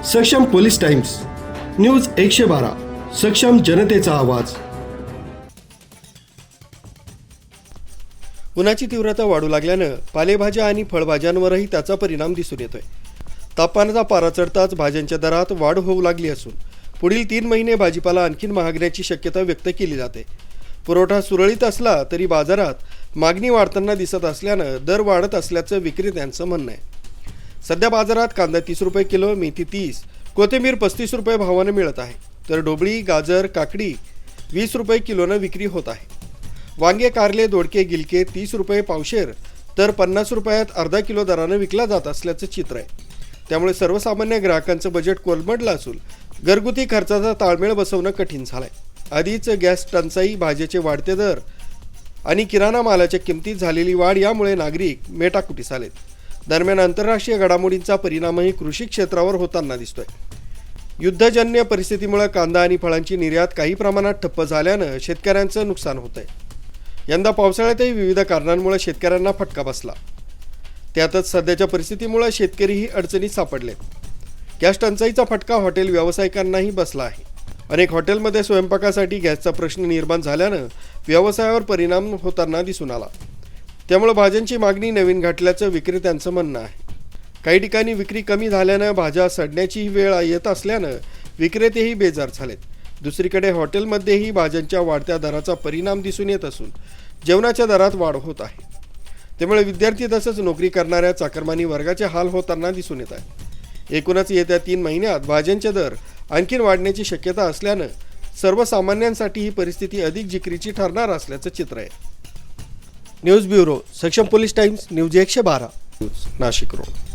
सक्षम police times, news 112, सक्षम जनतेचा आवाज। उन्हाची तीव्रता वाढू लागल्यानं पालेभाज्या आणि फळभाज्यांवरही त्याचा परिणाम दिसून येतोय। तापमानाचा पारा चढताच भाज्यांच्या दरात वाढ होऊ लागली असून पुढील 3 महिने भाजीपाला आणखीन महागण्याची शक्यता व्यक्त केली जाते। पुरवठा सुरळीत असला तरी बाजारात मागणी वाढताना दिसत असल्यानं दर वाढत असल्याचं विक्रेत्यांचं म्हणणं आहे। सध्या बाजारात कांदा 30 रुपये किलो, मेथी 30, कोथिंबीर 35 रुपये भावानं मिळत आहे, तर ढोबळी, गाजर, काकडी 20 रुपये किलोनं विक्री होत आहे। वांगे, कारले, दोडके, गिलके 30 रुपये पावशेर तर 50 रुपयात अर्धा किलो दरानं विकला जात असल्याचं चित्र आहे। त्यामुळे सर्वसामान्य ग्राहकांचं बजेट कोलमडलं असून घरगुती खर्चाचा ताळमेळ बसवणं कठीण झालंय। आधीच गॅस टंचाई, भाज्याचे वाढते दर आणि किराणा मालाच्या किमतीत झालेली वाढ यामुळे नागरिक मेटाकुटीस आलेत। दरम्यान आंतरराष्ट्रीय घडामोडींचा परिणामही कृषी क्षेत्रावर होताना दिसतोय। युद्धजन्य परिस्थितीमुळे कांदा आणि फळांची निर्यात काही प्रमाणात ठप्प झाल्यानं शेतकऱ्यांचं नुकसान होतंय। यंदा पावसाळ्यातही विविध कारणांमुळे शेतकऱ्यांना फटका बसला। त्यातच सध्याच्या परिस्थितीमुळे शेतकरीही अडचणीत सापडलेत। गॅस टंचाईचा फटका हॉटेल व्यावसायिकांनाही बसला आहे। अनेक हॉटेलमध्ये स्वयंपाकासाठी गॅसचा प्रश्न निर्माण झाल्यानं व्यवसायावर परिणाम होताना दिसून आला। त्यामुळे भाज्यांची मागणी नवीन घटल्याचं विक्रेत्यांचं म्हणणं आहे। काही ठिकाणी विक्री कमी झाल्यानं भाज्या सडण्याची वेळ येत असल्यानं विक्रेतेही बेजार झालेत। दुसरीकडे हॉटेलमध्येही भाज्यांच्या वाढत्या दराचा परिणाम दिसून येत असून जेवणाच्या दरात वाढ होत आहे। त्यामुळे विद्यार्थी तसंच नोकरी करणाऱ्या चाकरमानी वर्गाचे हाल होताना दिसून येत आहे। एकूणच येत्या 3 महिन्यात भाज्यांचे दर आणखीन वाढण्याची शक्यता असल्यानं सर्वसामान्यांसाठी ही परिस्थिती अधिक जिकिरीची ठरणार असल्याचं चित्र आहे। न्यूज ब्युरो, सक्षम police times, news 112, Nashik road.